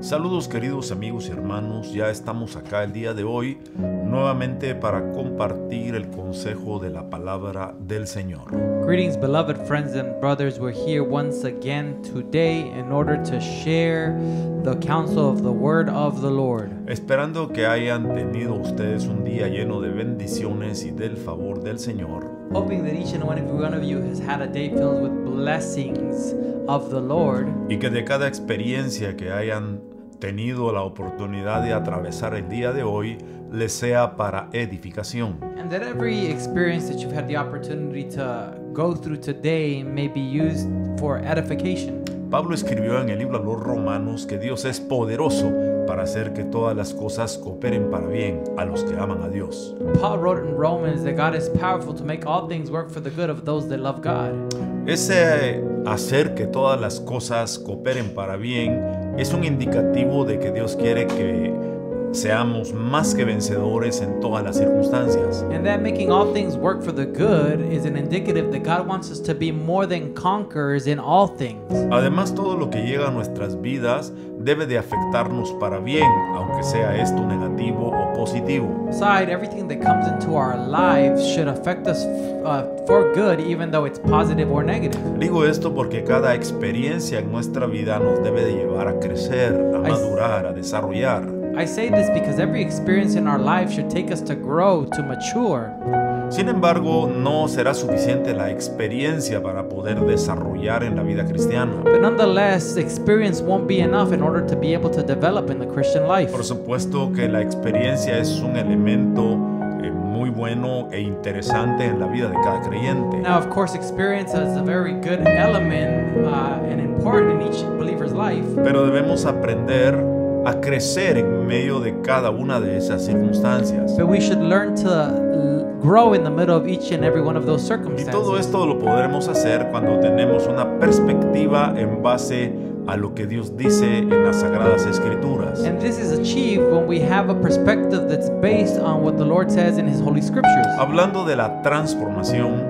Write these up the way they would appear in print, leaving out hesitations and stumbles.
Saludos queridos amigos y hermanos, ya estamos acá el día de hoy nuevamente para compartir el consejo de la palabra del Señor. Greetings, beloved friends and brothers. We're here once again today in order to share the counsel of the word of the Lord. Esperando que hayan tenido ustedes un día lleno de bendiciones y del favor del Señor. Hoping that each and every one of you has had a day filled with blessings of the Lord. Y que de cada experiencia que hayan tenido la oportunidad de atravesar el día de hoy les sea para edificación. And that every experience that you've had the opportunity to go through today may be used for edification. Pablo escribió en el libro a los Romanos que Dios es poderoso para hacer que todas las cosas cooperen para bien a los que aman a Dios. Paul wrote in Romans that God is powerful to make all things work for the good of those that love God. Ese hacer que todas las cosas cooperen para bien es un indicativo de que Dios quiere que seamos más que vencedores en todas las circunstancias. And that making all things work for the good is an indicative that God wants us to be more than conquerors in all things. Además, todo lo que llega a nuestras vidas debe de afectarnos para bien, aunque sea esto negativo o positivo. Besides, everything that comes into our lives should affect us for good, even though it's positive or negative. Digo esto porque cada experiencia en nuestra vida nos debe de llevar a crecer, a madurar, a desarrollar. I say this because every experience in our life should take us to grow, to mature. Sin embargo, no será suficiente la experiencia para poder desarrollar en la vida cristiana. But nonetheless, experience won't be enough in order to be able to develop in the Christian life. Por supuesto que la experiencia es un elemento muy bueno e interesante en la vida de cada creyente. Now, of course, experience is a very good element and important in each believer's life. Pero debemos aprender a crecer en medio de cada una de esas circunstancias. But we should learn to grow in the middle of each and every one of those Y circumstances. todo esto lo podremos hacer cuando tenemos una perspectiva en base a lo que Dios dice en las Sagradas Escrituras. And this is achieved when we have a perspective that's based on what the Lord says in His Holy Scriptures. Hablando de la transformación,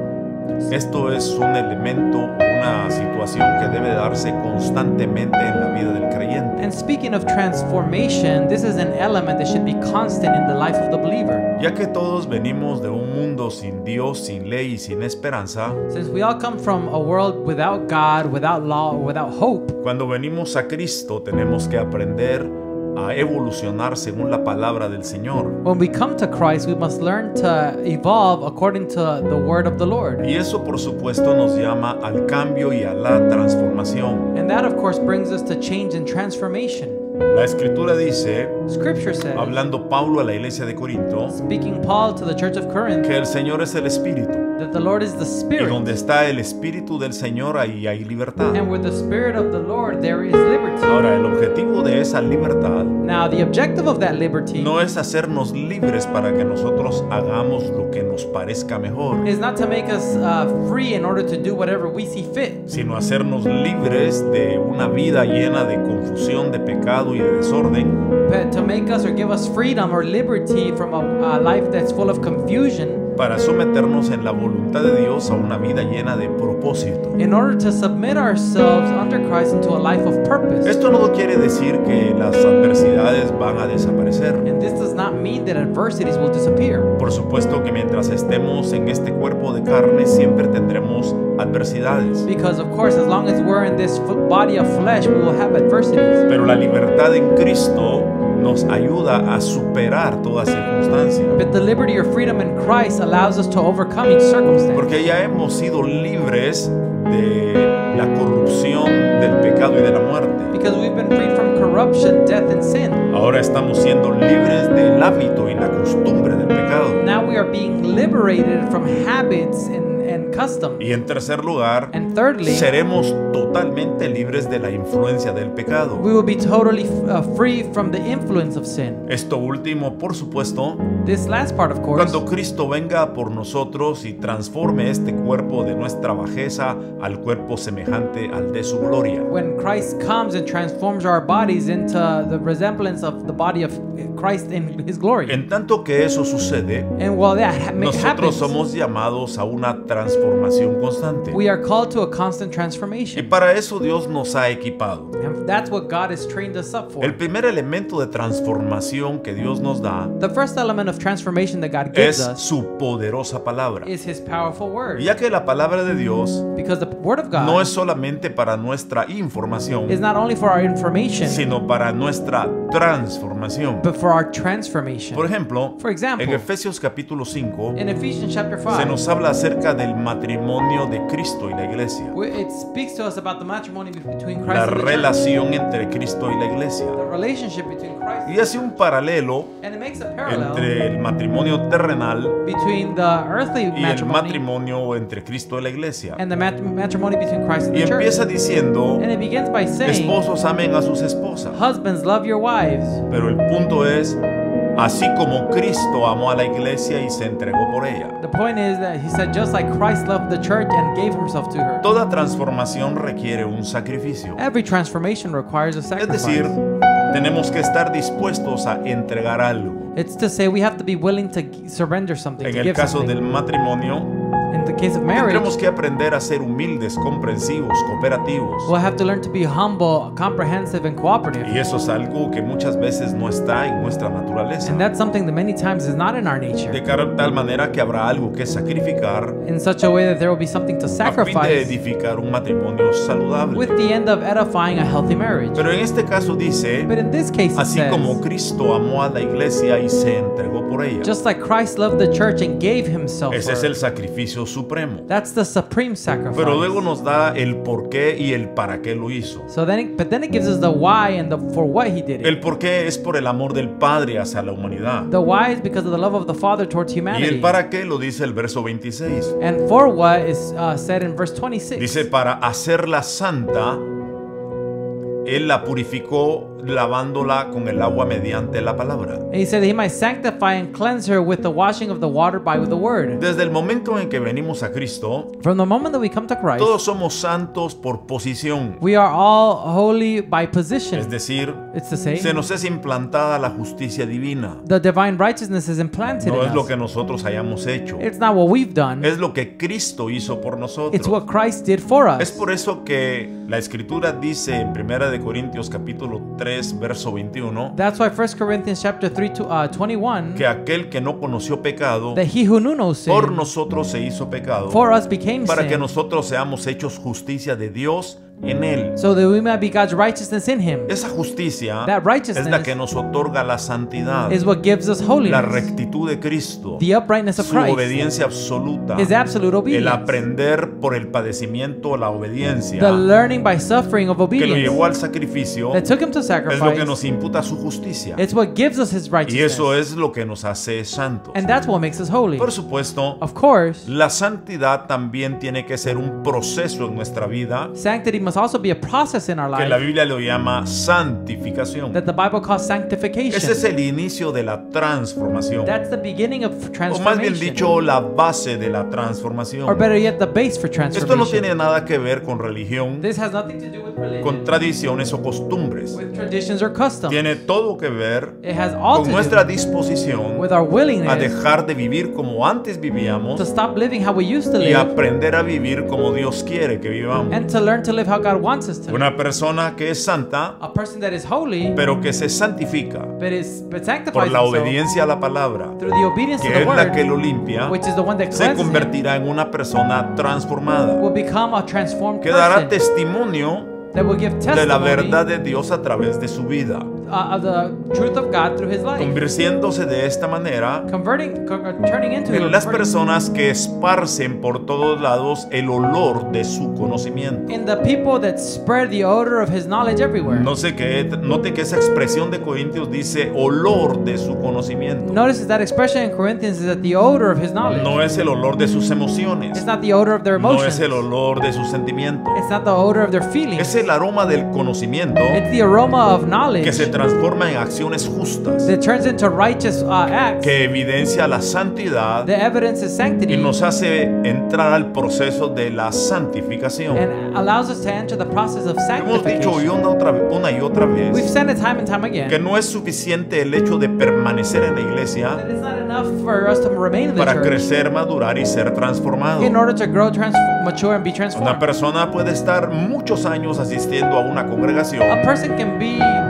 esto es un elemento, una situación que debe darse constantemente en la vida del creyente. And speaking of transformation, this is an element that should be constant in the life of the believer. Ya que todos venimos de un mundo sin Dios, sin ley y sin esperanza, Since we all come from a world without God, without law, without hope, cuando venimos a Cristo tenemos que aprender a evolucionar según la palabra del Señor. when we come to Christ, we must learn to evolve according to the word of the Lord. Y eso por supuesto nos llama al cambio y a la transformación. And that, of course, brings us to change and transformation. La Escritura dice, Scripture says, hablando Pablo a la iglesia de Corinto, speaking Paul to the church of Corinth, que el Señor es el Espíritu. that the Lord is the Y Spirit. donde está el Espíritu del Señor, ahí hay libertad. And with the Spirit of the Lord, there is liberty. Ahora, el objetivo de esa libertad Now, the objective of that liberty no es hacernos libres para que nosotros hagamos lo que nos parezca mejor, is not to make us free in order to do whatever we see fit, sino hacernos libres de una vida llena de confusión, de pecado y de desorden, but to make us or give us freedom or liberty from a life that's full of confusion, para someternos en la voluntad de Dios a una vida llena de propósito. in order to submit ourselves under Christ into a life of purpose. Esto no quiere decir que las adversidades van a desaparecer. And this does not mean that adversities will disappear. Por supuesto que mientras estemos en este cuerpo de carne siempre tendremos adversidades. Because, of course, as long as we're in this body of flesh, we will have adversities. Pero la libertad en Cristo nos ayuda a superar toda circunstancia. But the liberty or freedom in Christ allows us to overcome each circumstance. Porque ya hemos sido libres de la corrupción, del pecado y de la muerte. Because we've been freed from corruption, death, and sin. Ahora estamos siendo libres del hábito y la costumbre del pecado. Now we are being liberated from habits and customs. Y en tercer lugar, And thirdly, seremos totalmente libres de la influencia del pecado. we will be totally free from the influence of sin. Esto último, por supuesto, This last part, of course, cuando Cristo venga por nosotros y transforme este cuerpo de nuestra bajeza al cuerpo semejante al de su gloria. when Christ comes and transforms our bodies into the resemblance of the body of Christ in His glory. En tanto que eso sucede, And while that nosotros happens, somos llamados a una transformación transformación constante. We are called to a constant Y transformation. para eso Dios nos ha equipado. And that's what God has trained us up for. El primer elemento de transformación que Dios nos da The first element of transformation that God gives es us su poderosa palabra. is His powerful word. Ya que la palabra de Dios Because the word of God no es solamente para nuestra información, is not only for our information, sino para nuestra transformación. but for our transformation. Por ejemplo, For example, en Efesios capítulo 5 in Ephesians chapter se 5, nos habla acerca del matrimonio de Cristo y la iglesia, it speaks to us about the matrimony between Christ la and the church, relación entre Cristo y la iglesia. the relationship between Christ Y hace un paralelo and it makes a parallel entre el matrimonio terrenal between the earthly y el matrimony matrimonio entre Cristo y la iglesia. and the matrimony between Christ and Y the church. empieza diciendo, And it begins by saying, esposos amen a sus esposas. husbands, love your wives. Pero el punto es, así como Cristo amó a la iglesia y se entregó por ella. The point is that he said, just like Christ loved the church and gave himself to her. Toda transformación requiere un sacrificio. Every transformation requires a Es sacrifice. decir, tenemos que estar dispuestos a entregar algo. It's to say we have to be willing to surrender something, En to el give caso something. del matrimonio, In the case of marriage, tendremos que aprender a ser humildes, comprensivos, cooperativos. we'll have to learn to be humble, comprehensive, and cooperative. Y eso es algo que muchas veces no está en nuestra naturaleza. And that's something that many times is not in our De nature. tal manera que habrá algo que sacrificar In such a way that there will be something to a fin de sacrifice edificar un matrimonio saludable. with the end of edifying a healthy marriage. Pero en este caso dice, But in this case, it así como says, Cristo amó a la iglesia y se entregó por ella. just like Christ loved the church and gave himself Ese for es el it. sacrificio supremo. That's the supreme sacrifice. Pero luego nos da el por qué y el para qué lo hizo. So then, but then it gives us the why and the for what he did it. El por qué es por el amor del Padre hacia la humanidad. The why is because of the love of the Father towards Y el humanity. para qué lo dice el verso 26. And for what is said in verse 26. Dice, para hacerla santa, Él la purificó lavándola con el agua mediante la palabra. And he said that he might sanctify and cleanse her with the washing of the water by the word. Desde el momento en que venimos a Cristo, From the moment that we come to Christ, todos somos santos por posición. we are all holy by Es position. decir, It's to say, se nos es implantada la justicia divina. the divine righteousness is implanted No in es lo us. que nosotros hayamos hecho. It's not what we've done. Es lo que Cristo hizo por It's nosotros. what Christ did for Es us. por eso que la Escritura dice en 1 de Corintios capítulo 3 verso 21 That's why 1 Corinthians chapter 3 to 21, que aquel que no conoció pecado that he who knew no sin, por nosotros se hizo pecado for us became para que sin, nosotros seamos hechos justicia de Dios en él. so that we might be God's righteousness in him. Esa justicia That righteousness es la que nos otorga la santidad, is what gives us la holiness, rectitud de Cristo, the uprightness of su Christ, obediencia absoluta, his absolute el obedience, aprender por el padecimiento la obediencia the learning by suffering of que lo obedience llevó al sacrificio. that took him to Es lo que sacrifice. nos imputa su justicia. It's what gives us his Y righteousness. eso es lo que nos hace santos. And that's what makes us holy. Por supuesto, Of course, la santidad también tiene que ser un proceso en nuestra vida sanctity must also be a process in our que la life Biblia lo llama santificación. that the Bible calls Ese sanctification. es el inicio de la transformación. That's the beginning of O más bien transformation. dicho, la base de la Or transformación. better yet, the base for Esto no transformation. tiene nada que ver con religión, This has nothing to do with religion, con tradiciones o costumbres. with traditions or customs. Tiene todo que ver It has all con to nuestra do disposición with our a willingness dejar de vivir como antes vivíamos to stop living how we used to y live aprender a vivir como Dios quiere que vivamos. and to learn to live how God wants us to live. Una persona que es santa, A person that is holy, pero que se santifica but por sanctifies la himself obediencia a la palabra, through the obedience to que the es la que word, lo limpia, which is the one that se cleanses him, convertirá en una persona transformada, will become a transformed que dará person testimonio that will give de la testimony verdad de Dios a través de su vida, of the truth of God through his life, convirtiéndose de esta manera turning into en las converting personas que esparcen por todos lados el olor de su conocimiento. in the people that spread the odor of his knowledge everywhere. Note que esa expresión de Corintios dice olor de su conocimiento. Notice that expression in Corinthians is that the odor of his knowledge. No es el olor de sus emociones. It's not the odor of their No emotions. es el olor de sus sentimientos. It's not the odor of their feelings. Es el aroma del conocimiento It's the aroma of que knowledge se transforma en acciones justas, that turns into righteous acts. que evidencia la santidad The evidence is y sanctity nos hace entrar al proceso de la santificación. and allows us to enter the process of Hemos dicho sanctification. una y otra We've vez said it time and time again que no es suficiente el hecho de permanecer en la iglesia that it's not enough for us to remain in the para church crecer, madurar y ser transformado. in order to grow, mature, and be Una transformed. persona puede estar muchos años asistiendo a una congregación A person can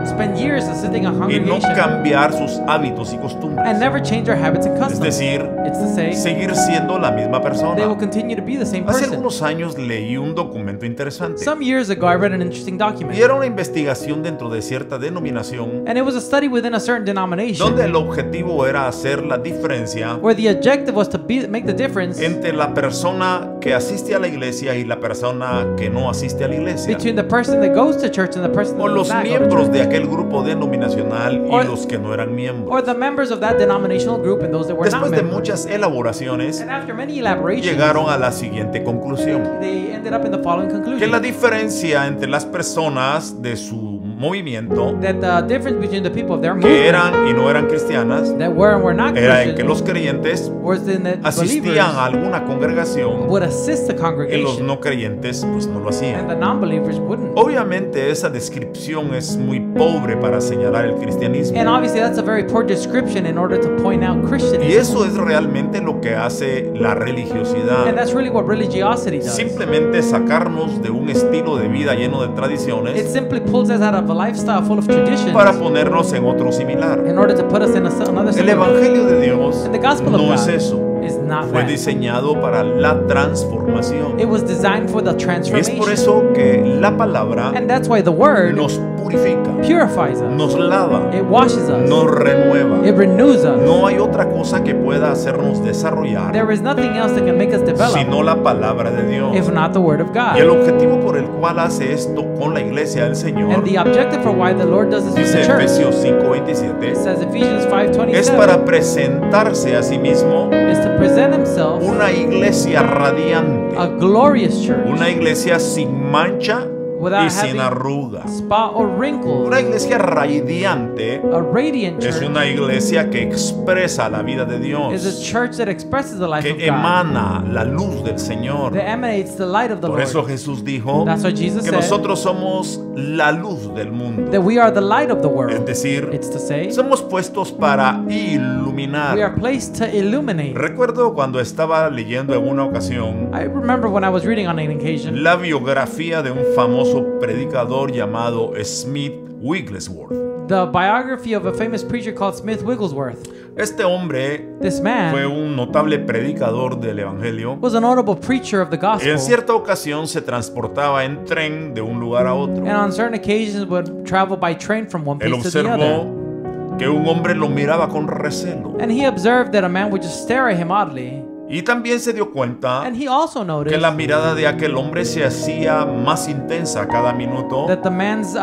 spend years assisting a y no congregation cambiar sus hábitos y and costumbres. never change their habits and Es customs. decir, It's to say, seguir siendo la misma they will persona. continue to be the same Hace person. algunos años leí un documento interesante Some years ago, I read an interesting document, y era una investigación dentro de cierta denominación and it was a study within a certain denomination donde el objetivo era hacer la diferencia where the objective was to make the difference entre la persona que asiste a la iglesia y la persona que no asiste a la iglesia, between the person that goes to church and the person o that los does not go to miembros de church, aquel grupo denominacional y Or- los que no eran or miembros. the members of that denominational group and those that were not Después de members. muchas elaboraciones, And after many elaborations, llegaron a la siguiente conclusión: they ended up in the following que conclusion: la diferencia entre las personas de su movimiento that the difference between the people of their que movement eran y no eran cristianas that were and were not era en que Christians los creyentes was in that asistían a believers alguna congregación would assist the y los congregation no creyentes pues no lo and hacían. the non-believers wouldn't. Obviamente esa descripción es muy pobre para señalar el cristianismo. And obviously that's a very poor description in order to point out Y Christianism. eso es realmente lo que hace la And religiosidad. that's really what religiosity does. Simplemente sacarnos de un estilo de vida lleno de It tradiciones simply pulls us out of a lifestyle full of traditions para ponernos en otro similar. in order to put us in another El similar. Evangelio de Dios And the gospel of no es God eso. is not Fue that. diseñado para la transformación. It was designed for the Es por transformation. eso que la palabra And that's why the word nos purifica, purifies us. nos lava, It washes us. nos renueva. It renews us. No hay otra cosa que pueda hacernos desarrollar There is nothing else that can make us develop sino la palabra de Dios. if not the word of Y el God. objetivo por el cual hace esto con la iglesia del Señor, And the objective for why the Lord does this with dice the church, Efesios it 5:27, says Ephesians es 5:27, para presentarse a sí mismo is to present himself una iglesia radiante, a glorious church una iglesia sin mancha without y sin having arruga. spot or wrinkle. Una iglesia radiante A radiant es church una iglesia que expresa la vida de is a Dios, church that expresses the life of que God, emana la luz del Señor. that emanates the light of the Por eso Lord. Jesús dijo That's what Jesus que said, nosotros somos la luz del mundo. that we are the light of the Es world. decir, It's to say, somos puestos para we are iluminar. placed to illuminate. Recuerdo cuando estaba leyendo en una ocasión I remember when I was reading on an occasion la biografía de un famoso predicador llamado Smith Wigglesworth. the biography of a famous preacher called Smith Wigglesworth. Este hombre This fue man un notable predicador del Evangelio. was a notable preacher of the En gospel, cierta ocasión se transportaba en tren de un lugar a otro. and on certain occasions would travel by train from one Él place to the other. observó que un hombre lo miraba con recelo And he observed that a man would just stare at him oddly. y también se dio cuenta And he also que noticed la mirada de aquel hombre se hacía más intensa cada minuto. that the man's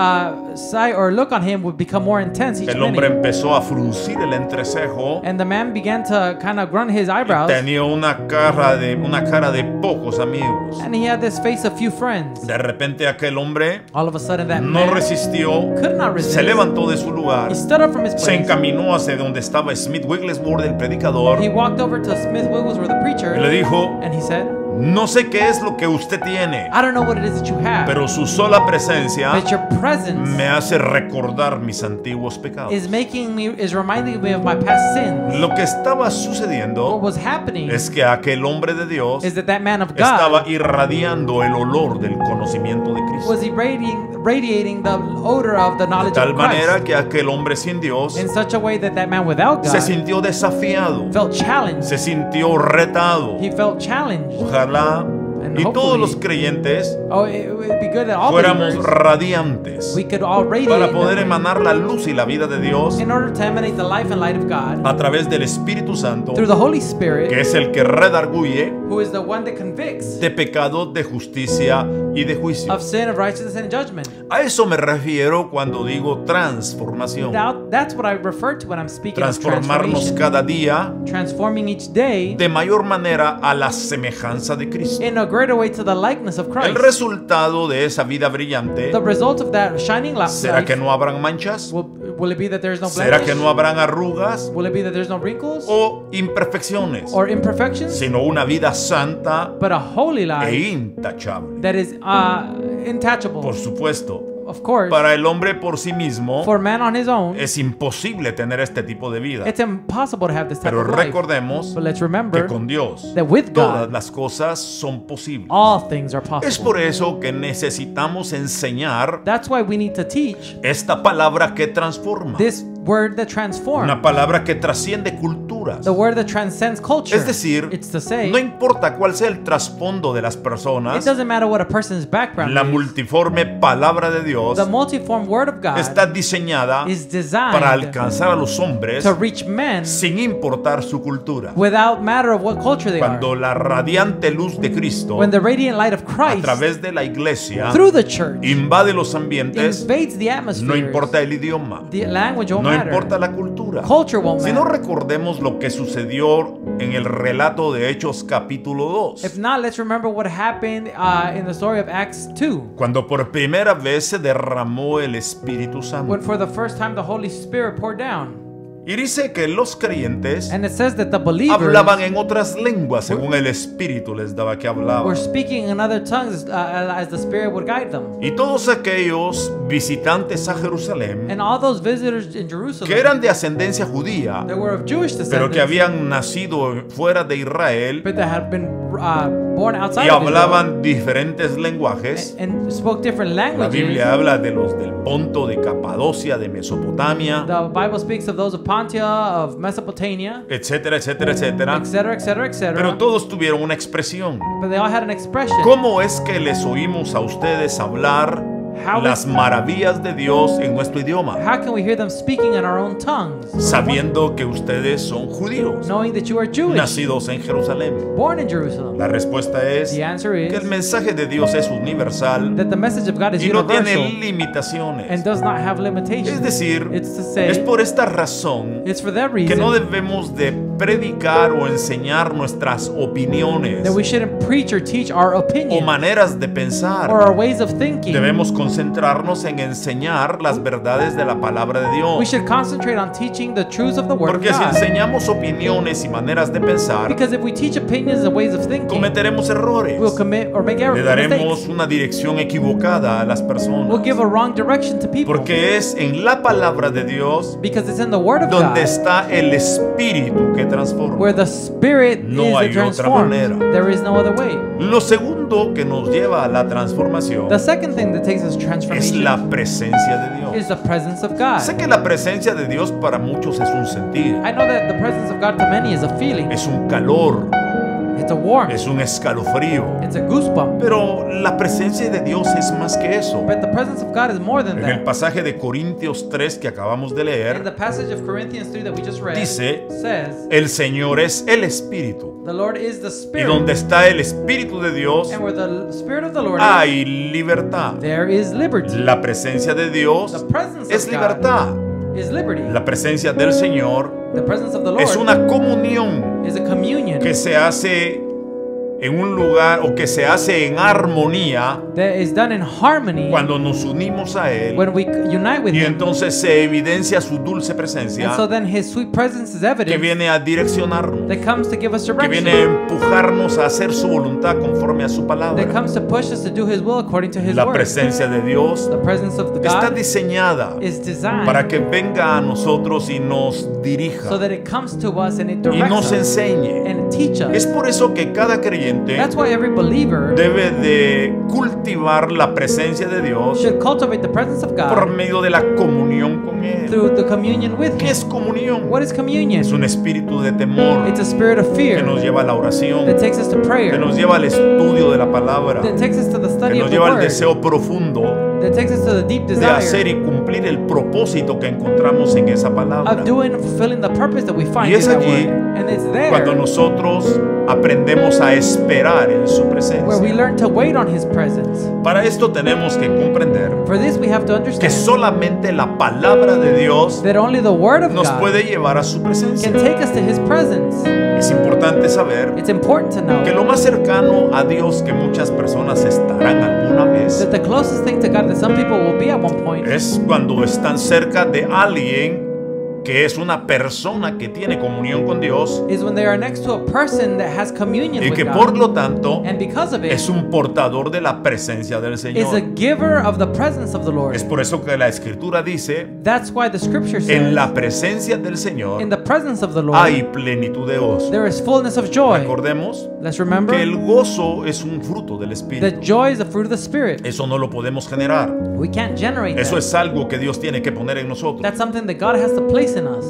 sight or look on him would become more intense each El hombre minute. empezó a fruncir el entrecejo. And the man began to kind of grunt his eyebrows. Tenía una cara de pocos amigos. And he had this face of few friends. De repente aquel hombre All of a sudden that no man resistió, could not resist. se levantó de su lugar, He stood up from his se place. encaminó hacia donde estaba Smith Wigglesworth, el predicador, He walked over to Smith Wigglesworth, the preacher, y le dijo: and he said, no sé qué es lo que usted tiene, I don't know what it is that you have, pero su sola presencia but your presence me hace recordar mis antiguos pecados. is reminding me of my past sins. Lo que estaba What sucediendo was happening es que aquel hombre de Dios is that man of estaba God irradiando el olor del conocimiento de Cristo. was radiating the odor of the De knowledge tal of manera Christ que aquel hombre sin Dios in such a way that man without se God sintió desafiado, felt challenged. se sintió retado. He felt challenged. Ojalá And y todos hopefully- los creyentes Oh, it would be good that all fuéramos believers, radiantes we could all radiate para in poder that way, emanar la luz y la vida de Dios in order to emanate the life and light of God a través del Espíritu Santo, through the Holy Spirit, que es el que redarguye who is the one that convicts de pecado, de justicia, y de juicio. of sin, of righteousness, and judgment. A eso me refiero cuando digo transformación. That's what I refer to when I'm speaking of Transformarnos transformation. cada día Transforming each day de mayor manera a la semejanza de Cristo. in a greater way to the likeness of El Christ. resultado de esa vida brillante, The result of that shining light, ¿será que no habrán manchas? will it be that there's no ¿Será blemish? que no habrán arrugas Will it be that there's no wrinkles o imperfecciones? or imperfections? Sino una vida santa But a holy e life intachable. that is intouchable. Por supuesto, Of course, para el hombre por sí mismo for man on his own, es imposible tener este tipo de vida. it's impossible to have this type Pero of life. recordemos But let's que remember con Dios that with todas God, las cosas son posibles. all things are Es possible. por eso que necesitamos enseñar That's why we need to teach esta palabra que transforma. this word that Una transforms, palabra que trasciende culturas. the word that transcends culture. Es decir, It's to say, no importa cuál sea el trasfondo de las it personas, doesn't matter what a person's background la is. multiforme palabra de Dios The multiform word of God está diseñada is designed para alcanzar a los hombres to reach men sin importar su cultura. without matter of what culture they Cuando are. la radiante luz de Cristo When the radiant light of a Christ través de la iglesia through the church invade los ambientes, invades the no atmosphere, importa el idioma, the language won't no matter. importa la cultura. Culture won't Si no matter. recordemos lo que sucedió en el relato de Hechos capítulo 2, If not, let's remember what happened in the story of Acts 2. cuando por primera vez se derramó el Espíritu Santo. When for the first time the Holy Spirit poured down. Y dice que los creyentes And it says that the believers hablaban en otras lenguas según el Espíritu les daba que were hablaban. speaking in other tongues as the Spirit would guide them. Y todos aquellos visitantes a Jerusalén And all those visitors in Jerusalem que eran de ascendencia judía, that were of Jewish pero que descendants, habían nacido fuera de Israel but that had been born outside y of Israel hablaban diferentes lenguajes. and spoke different La languages. Biblia habla de los del Ponto, de Capadocia, de Mesopotamia, The Bible speaks of those of Pontia, of Mesopotamia, etcétera, etcétera, etcétera. etc., etc., etc. Pero todos tuvieron una expresión. But they all had an expression. ¿Cómo es que les oímos a ustedes hablar las maravillas de Dios en nuestro idioma, How can we hear them speaking in our own tongues, sabiendo que ustedes son judíos, knowing that you are Jewish, nacidos en Jerusalén? born in Jerusalem? La respuesta es The answer que el is mensaje de Dios es universal that the message of God is y no tiene universal and limitaciones. does not have limitations. Es decir, It's to say, es por esta razón it's for that que reason no debemos de predicar o enseñar nuestras opiniones that we shouldn't preach or teach our o opinion maneras de pensar. or our ways of thinking. Debemos concentrarnos en enseñar las verdades de la palabra de We Dios. should concentrate on teaching the truths of the Word of Porque si God. enseñamos opiniones y maneras de pensar, Because if we teach opinions and ways of thinking, cometeremos errores. we'll commit or make errors, Le daremos mistakes. una dirección equivocada a las We'll personas. give a wrong direction to people. Porque es en la palabra de Dios Because it's in the Word of donde God está el Espíritu que transforma. where the Spirit No is hay the otra transformed. manera. There is no other way. Lo segundo que nos lleva a la transformación The second thing that takes us es transformation la presencia de Dios. is the presence of God. Sé que la presencia de Dios para muchos es un sentir, I know that the presence of God to many is a feeling. es un calor, It's a warmth. es un escalofrío. It's a goosebump. Pero la presencia de Dios es más que eso. But the presence of God is more than En el that. pasaje de Corintios 3 que acabamos de In the leer, passage of Corinthians 3 that we just read, dice, says, el Señor es el Espíritu. the Lord is the Y Spirit. donde está el Espíritu de Dios, And where the Spirit of the Lord is, hay libertad. there is liberty. La presencia de The Dios presence es of God libertad. is liberty. La presencia del Señor The presence of the es Lord una comunión is a communion que se hace en un lugar o que se hace en armonía that is done in harmony cuando nos unimos a Él when we unite with y Him. entonces se evidencia su dulce presencia And so then His sweet presence is que evident viene a direccionarnos, that comes to give us que direction, viene a empujarnos a hacer su voluntad conforme a su that palabra. comes to push us to do His will according to His La word. presencia de Dios The presence of the está God diseñada is designed para que venga a nosotros y nos so dirija that it comes to us and it y directs nos us enseñe. and teach Es us. por eso que cada creyente That's why every believer debe de cultivar la presencia de Dios should cultivate the presence of por God medio de la comunión con Él. through the communion with ¿Qué Him. es comunión? What is communion? Es un espíritu de temor It's a spirit of que fear nos lleva a la oración, that takes us to que prayer, nos lleva al estudio de la palabra, that takes us to the que study nos of the lleva al word, deseo profundo That takes us to the deep de hacer desire y cumplir el propósito que encontramos en esa palabra. of doing and fulfilling the purpose that we find Y es in that allí word. And it's there cuando nosotros aprendemos a esperar en su where we presencia. learn to wait on His presence. Para esto tenemos que comprender For this, we have to que understand solamente la palabra de Dios that only the Word of nos God puede llevar a su presencia. can take us to His presence. Es importante saber It's important to know que lo más cercano a Dios que muchas personas estarán alguna vez that the closest thing to God that some people will be at one point es cuando están cerca de alguien que es una persona que tiene comunión con Dios is when they are next to a person that has communion y with que God. por lo tanto And because of it, es un portador de la presencia del is a Señor. giver of the presence of the Lord. Es por eso que la Escritura dice, That's why the scripture en says, la presencia del Señor in the presence of the Lord, hay plenitud de gozo. there is fullness of joy. Recordemos Let's remember que el gozo es un fruto del that Espíritu. joy is the fruit of the Spirit. Eso no lo podemos generar. We can't generate Eso that. es algo que Dios tiene que poner en nosotros. That's something that God has to place in us.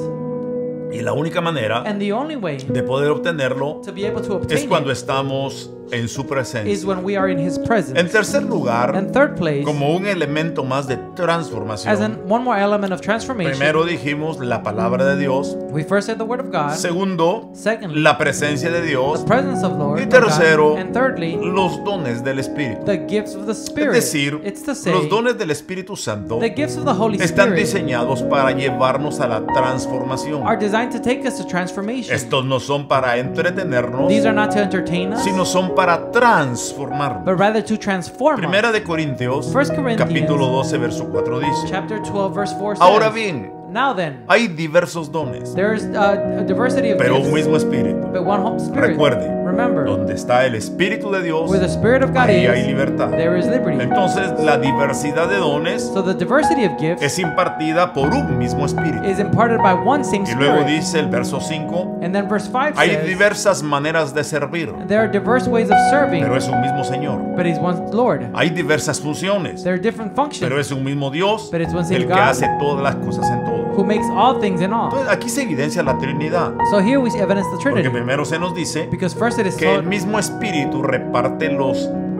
Y la única manera And the only way de poder obtenerlo to be able to es obtain cuando it estamos en su is presencia. when we are in His presence. En tercer lugar, And third place, como un elemento más de as transformación, in one more element of transformation, primero dijimos la palabra de Dios, we first said the Word of God. segundo, Secondly, la presencia de the Dios, presence of Lord y of God. tercero, And thirdly, los dones del Espíritu. the gifts of the Es Spirit. decir, It's to say, los dones del Espíritu Santo the gifts of the Holy están Spirit diseñados para llevarnos a la transformación. are designed to take us to transformation. Estos no son para entretenernos, These are not to entertain us, sino son para transformarnos. but rather to transform us. Primera de Corintios, 1 Corinthians, capítulo 12, verso 4 dice, Chapter 12, verse 4 says, ahora bien, now then, hay diversos dones, there's a diversity of pero un gifts, mismo Espíritu. but one Holy Spirit. Recuerde, Remember, donde está el Espíritu de Dios, where the Spirit of God ahí hay is, libertad. there is liberty. Entonces, la diversidad de dones So the diversity of gifts es impartida por un mismo Espíritu. is imparted by one same Y luego Spirit. dice el verso 5, And then verse 5 hay says, diversas maneras de servir, there are diverse ways of serving, pero es un mismo Señor. but He's one Lord. Hay diversas funciones, There are different pero functions, es un mismo Dios but it's one same el que God hace todas las cosas en todo. who makes all things in all. Entonces, aquí se evidencia la Trinidad, So here we evidence the porque Trinity, primero se nos dice because first it is que el told mismo Espíritu reparte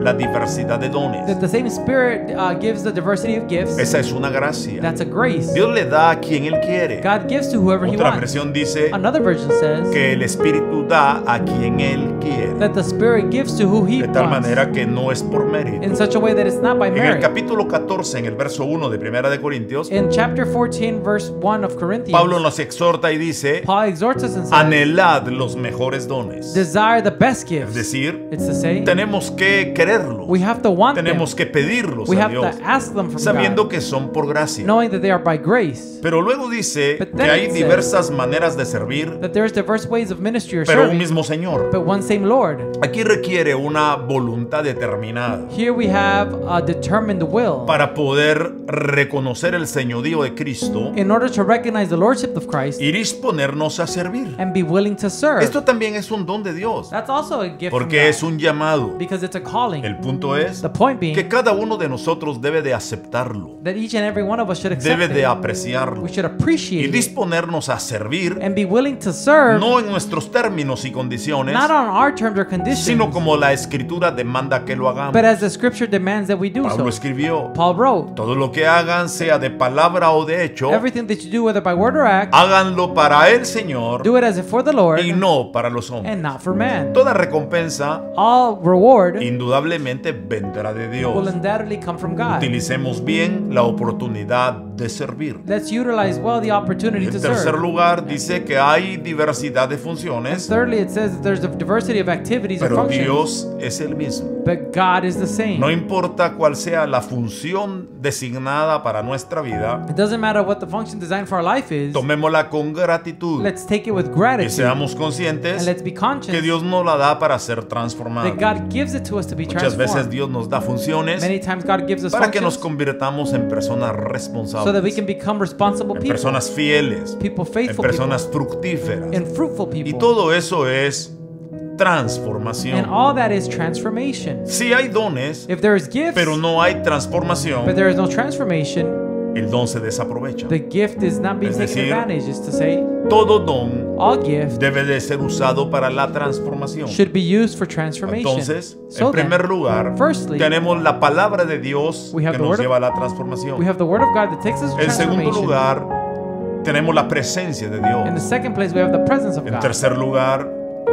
la diversidad de dones. that the same Spirit gives the diversity of gifts. Esa es una gracia. That's a grace. Dios le da a quien Él quiere. God gives to whoever He Otra wants. versión dice Another version says que el Espíritu da a quien Él quiere. that the Spirit gives to who He De tal wants, manera que no es por in mérito. such a way that it's not by En el merit. capítulo 14, en el verso 1 de Primera de Corintios, In chapter 14, verse 1 of Pablo Corinthians, nos exhorta y dice, Paul exhorts us and says, anhelad los mejores dones. desire the best Es gifts. decir, It's to say, tenemos que quererlos. we have to want them. Tenemos que pedirlos We a have Dios, to ask them from sabiendo God, que son por gracia. knowing that they are by grace. Pero luego dice But que then hay it says diversas maneras de servir, That there's diverse ways of ministry or pero un serving, mismo Señor. but one same Lord. Aquí requiere una voluntad determinada Here we have a determined will para poder reconocer el señorío de Cristo in order to recognize the lordship of Christ y disponernos a servir. and be willing to serve. Esto también es un don de Dios, That's also a gift from porque es God, un llamado. because it's a calling. El punto es The point being que cada uno de nosotros debe de aceptarlo, that each and every one of us should accept debe de it. apreciarlo We should y appreciate it disponernos a servir, and be willing to serve, no en nuestros términos y condiciones, not on our terms or conditions, sino como la Escritura demanda que lo hagamos. but as the scripture demands that we do Pablo so. escribió, Paul wrote, todo lo que hagan, sea de palabra o de hecho, everything that you do, whether by word or act, háganlo para el Señor do it as if for the Lord y no para los hombres. and not for man. Toda recompensa All reward indudablemente vendrá de will Dios. undoubtedly come from God. Utilicemos bien la oportunidad de servir. Let's utilize well the opportunity to En tercer serve. lugar, dice que hay diversidad de And funciones, thirdly, it says that there's a diversity of activities or pero functions, Dios es el mismo. but God is the same. No importa cuál sea la función designada para nuestra vida, It doesn't matter what the function designed for our life is. tomémosla con gratitud Let's take it with y gratitude seamos and conscientes let's be conscious que Dios nos la da para ser that transformados. God gives it to us to be Muchas veces transformed. Dios nos da funciones Many times God gives us para que nos functions convirtamos en personas so that we responsables, can become responsible en people, personas fieles, people en faithful personas people, fructíferas. and fruitful Y people. todo eso es And transformación. all that is transformation. Sí hay dones, If there is gifts, pero no hay but transformación, there is no transformation, el don se desaprovecha. The gift is not being Es taken decir, advantage. Is to say, Todo don all gift debe de ser usado para la transformación. should be used for transformation. Entonces, So en primer then, lugar, firstly, tenemos la palabra de Dios we have que the nos word of- lleva a la we transformación. have the Word of God that takes us to En segundo transformation. lugar, tenemos la presencia de In the Dios. second place, we have the presence of En God. tercer lugar,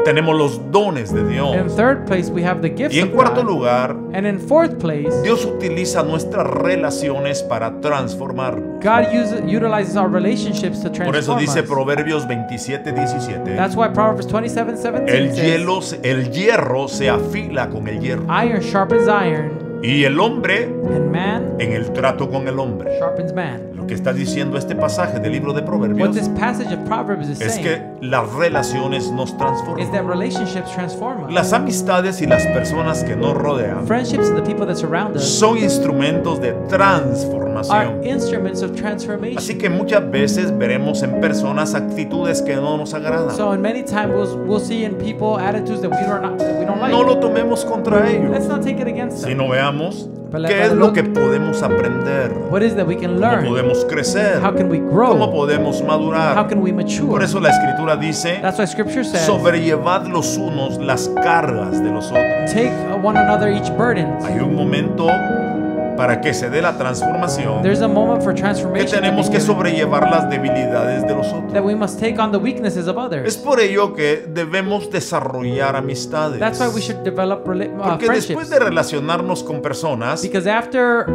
tenemos los dones de In Dios. third place, we have the gifts Y en of cuarto God. lugar, And in fourth place, Dios utiliza nuestras relaciones para transformarnos. God utilizes our relationships to Por eso transform dice us. Proverbios 27:17. That's why Proverbs 27:17 El hierro se afila con el hierro. iron sharpens iron, Y el hombre and man en el trato con el hombre. sharpens man. Lo que está diciendo este pasaje del libro de What Proverbios this passage of Proverbs is es saying que las relaciones nos is transforman. that relationships transform us. Las amistades y las personas que nos rodean Friendships and the people that surround us son instrumentos de are transformación. instruments of transformation. Así que muchas veces veremos en personas actitudes que no nos agradan. So, in many times we'll see in people attitudes that we don't like. No lo tomemos contra Let's ellos, not take it against them. sino veamos But qué let- es but lo look- que podemos aprender, What is that we can cómo learn? podemos crecer, How can we cómo grow? podemos How madurar. can we mature? Por eso la escritura dice, That's why Scripture says, sobrellevad los unos las cargas de los otros. take one another each burden. Hay un momento para que se dé la transformación There's a moment for que transformation tenemos to be que given, sobrellevar las debilidades de los otros. that we must take on the weaknesses of Es others. por ello que debemos desarrollar amistades. That's why we should develop Porque después friendships. de relacionarnos con personas, Because after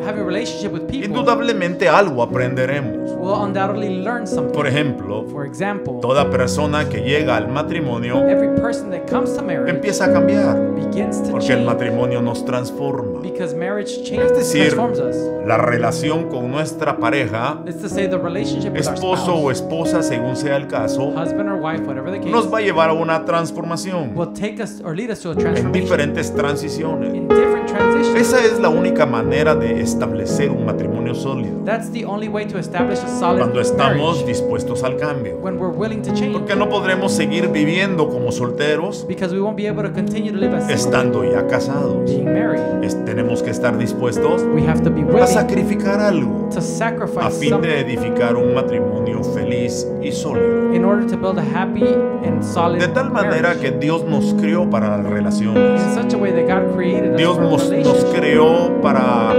having a relationship with people, indudablemente algo aprenderemos. we'll undoubtedly learn something. Por ejemplo, For example, toda persona que llega al matrimonio every person that comes to marriage empieza a cambiar, begins to porque el change matrimonio nos transforma. because marriage Es changes, decir, transforms us. la relación con nuestra pareja, It's to say the relationship with our esposo o spouse, esposa según sea el caso, husband or wife, whatever the case, nos va a llevar a una transformación will take us or lead us to a en transformation diferentes transiciones. in different transitions. Esa es la única manera de establecer un matrimonio sólido, That's the only way to establish a solid cuando estamos marriage, dispuestos al cambio. when we're willing to change. Porque no podremos seguir viviendo como solteros Because we won't be able to continue to live as single, estando ya casados. being married. Tenemos que estar dispuestos We have to be a willing sacrificar algo to a sacrifice fin de something edificar un matrimonio feliz y sólido. in order to build a happy and solid De tal manera marriage. que Dios nos creó para las In relaciones. such a way that God created us Dios for nos relationships. creó para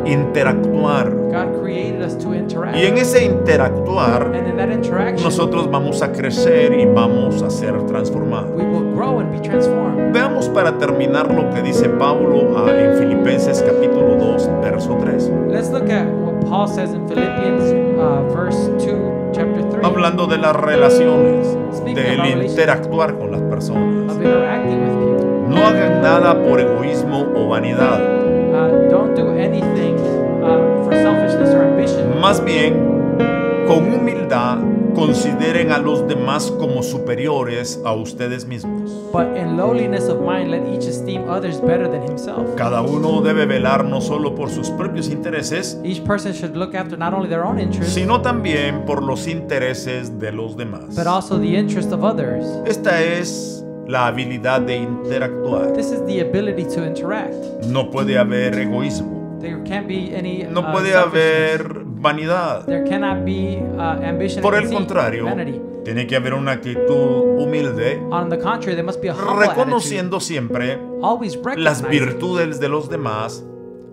interactuar. God created us to interact. Y en ese interactuar, And in that interaction, nosotros vamos a crecer y vamos a ser transformados. we will grow and be transformed. Veamos para terminar lo que dice Pablo en Filipenses capítulo 2, verso 3. Let's look at what Paul says in Philippians verse 2, chapter 3, Hablando de las relaciones, Speaking del about relations. interactuar con las personas. of interacting with people. No hagan nada por egoísmo o vanidad. Don't do anything for selfishness or ambition. Más bien, con humildad, consideren a los demás como superiores a ustedes mismos. But in lowliness of mind, let each esteem others better than himself. Cada uno debe velar no solo por sus propios intereses, Each person should look after not only their own interests, sino también por los intereses de los demás. but also the interest of others. Esta es la habilidad de interactuar. This is the ability to interact. No puede haber egoísmo, There can't be any no puede selfishness. haber vanidad. There cannot be ambition Por and el conceit, contrario, vanity. tiene que haber una actitud humilde, On the contrary, there must be a humble attitude. reconociendo siempre Always las recognize virtudes de los demás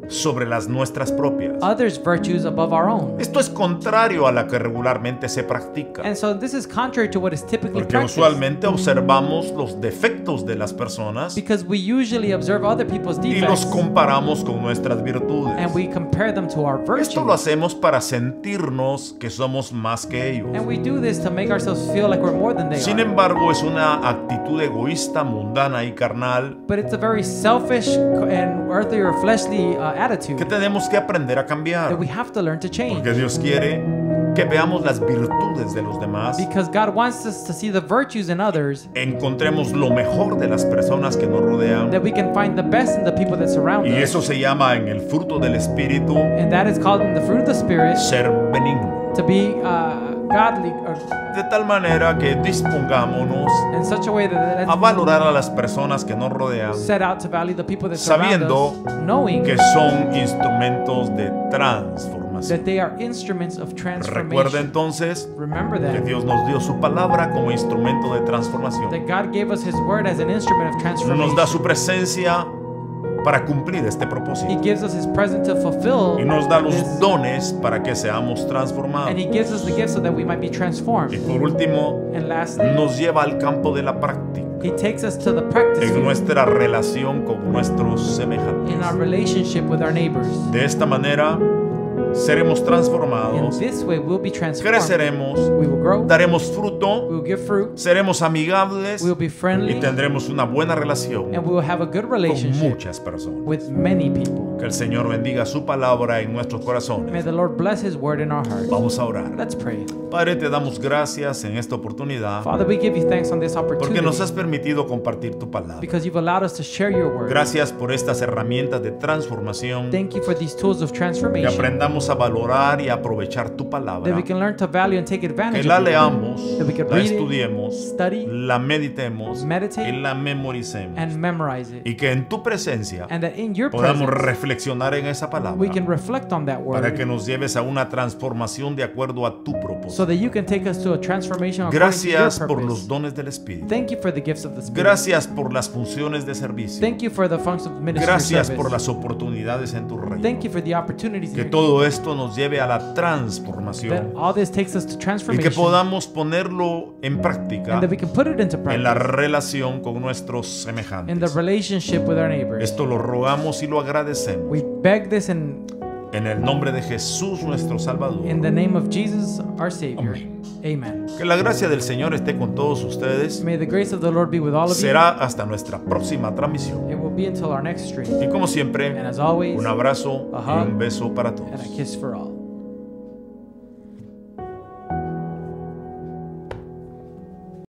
sobre las nuestras propias. others' virtues above our own. Esto es contrario a la que regularmente se practica, And so this is contrary to what is typically porque practiced. usualmente observamos los defectos de las personas Because we usually observe other people's y los defects comparamos con nuestras virtudes. and we compare them to our virtues. Esto lo hacemos para sentirnos que somos más que ellos. And we do this to make ourselves feel like we're more than they Sin are. embargo, es una actitud egoísta, mundana y carnal But it's a very selfish and earthly or fleshly attitude que tenemos que aprender a that cambiar. we have to learn to change. Porque Dios quiere que veamos las virtudes de los demás, Because God wants us to see the virtues in others, encontremos lo mejor de las personas que nos rodean. that we can find the best in the people that surround Y us. eso se llama en el fruto del Espíritu And that is called in the fruit of the Spirit ser benigno. to be godly, de tal manera que dispongámonos in such a way that a valorar a las personas que nos rodean, set out to value the people that surround sabiendo us, knowing que son instrumentos de transformación. that they are instruments of Recuerda transformation. entonces Remember que that. Dios nos dio su palabra como instrumento de transformación. That God gave us His word as an instrument of Nos transformation. da su presencia para cumplir este He propósito. gives us His presence to fulfill Y nos da los this, dones para que seamos transformados. and He gives us the gifts so that we might be Y transformed. por último, And lastly, nos lleva al campo de la práctica, He takes us to the practice en field nuestra relación con nuestros semejantes. in our relationship with our neighbors. De esta manera seremos In transformados, this way, we'll be transformed. creceremos, We will grow. daremos fruto, We will give fruit. seremos amigables We will be y friendly, tendremos una buena relación and we will have a good con relationship muchas personas. with many people. Que el Señor bendiga su palabra en nuestros May corazones. the Lord bless His word in our hearts. Vamos a orar. Let's pray. Padre, te damos gracias en esta oportunidad Father, we give you thanks on this porque opportunity nos has permitido compartir tu palabra. because you've allowed us to share your word. Gracias por estas herramientas de transformación, Thank you for these tools of que transformation aprendamos a valorar y a aprovechar tu that palabra, we can learn to value and take que advantage la of. Your word, leamos, that we can la read it, estudiemos, study, la meditemos meditate, y la memoricemos, and memorize it. y que en tu presencia And that in your podamos presence, reflexionar en esa we palabra can reflect on that para que word nos lleves a una transformación de acuerdo a tu so propósito. that you can take us to a transformation according to your Gracias por los purpose. dones del Espíritu. Thank you for the gifts of the Spirit. Gracias por las funciones de servicio. Thank you for the functions of ministry Gracias service. por las oportunidades en tu reino. Thank you for the opportunities in Que your todo esto nos lleve a la that transformación all this takes us to y que transformation podamos ponerlo en práctica and that we can put it into en la practice relación con nuestros in the semejantes. relationship with our neighbors. Esto lo rogamos y lo agradecemos We beg this in en el nombre de Jesús nuestro Salvador. the name of Jesus, our Savior. Amén. Amen. Que la gracia del Señor esté con todos ustedes. May the grace of the Lord be with all of you. Será hasta nuestra próxima transmisión. It will be until our next stream. Y como And siempre, as always, un abrazo Ajá. y un beso para todos. and a kiss for all.